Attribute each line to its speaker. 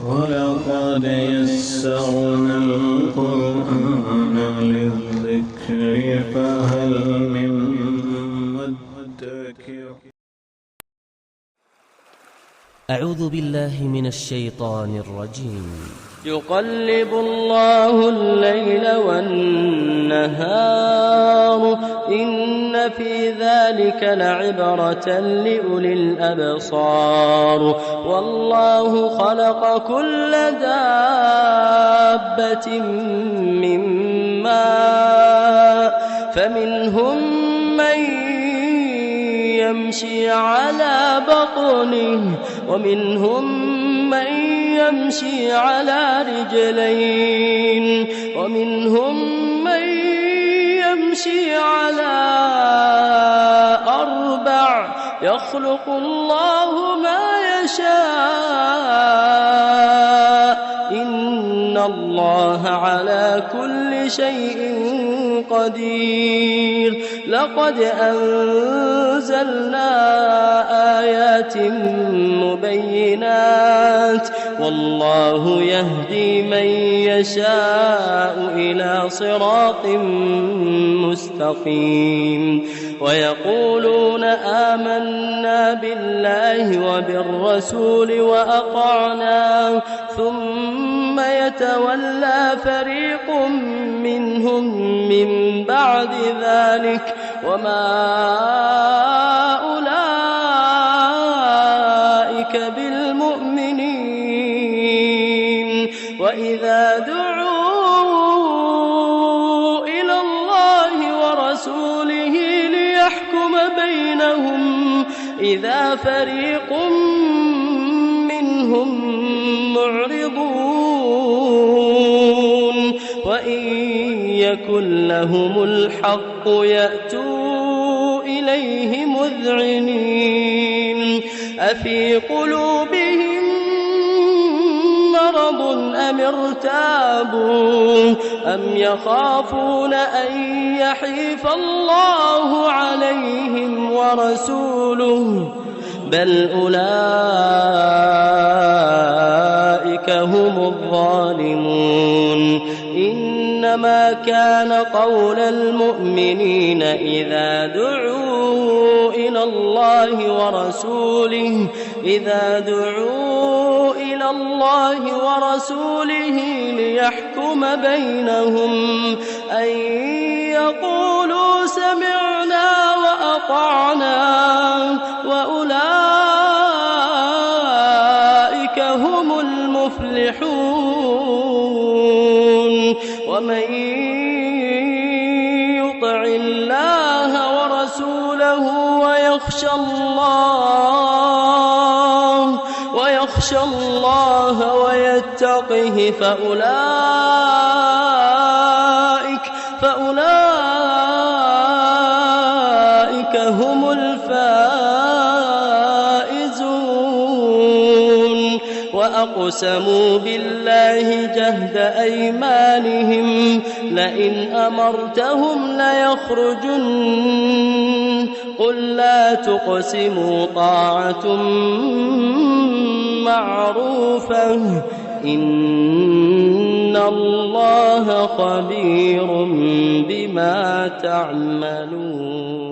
Speaker 1: ولقد يسرنا القرآن للذكر فهل من مدكر.
Speaker 2: أعوذ بالله من الشيطان الرجيم.
Speaker 3: يقلب الله الليل والنهار إن في ذلك لعبرة لأولي الأبصار والله خلق كل دابة من ماء فمنهم من يمشي على بطنه ومنهم من يمشي على رجلين ومنهم من يمشي على أربع يخلق الله ما يشاء إن الله على كل شيء قدير. لقد أنزلنا آيات مبينات والله يهدي من يشاء إلى صراط مستقيم. ويقولون آمنا بالله وبالرسول وأطعنا ثم يتولى فريق منهم من بعد ذلك وما أولئك بالمؤمنين. وإذا دعوا إلى الله ورسوله ليحكم بينهم إذا فريق منهم معرضون وإن يكن لهم الحق يأتوا إليه مذعنين. أفي قلوبهم مرض أم ارتابوا أم يخافون أن يحيف الله عليهم ورسوله بل أولئك هم الظالمون. إنما كان قول المؤمنين إذا دعوا إلى الله ورسوله ليحكم بينهم أن يقولوا سمعنا وأطعنا وأولئك هم المفلحون. ومن يطع الله ورسوله ويخشى الله ويتقه فأولئك هم الفائزون. وأقسموا بالله جهد أيمانهم لئن أمرتهم ليخرجن قل لا تقسموا طاعة معروفة إن الله خبير بما تعملون.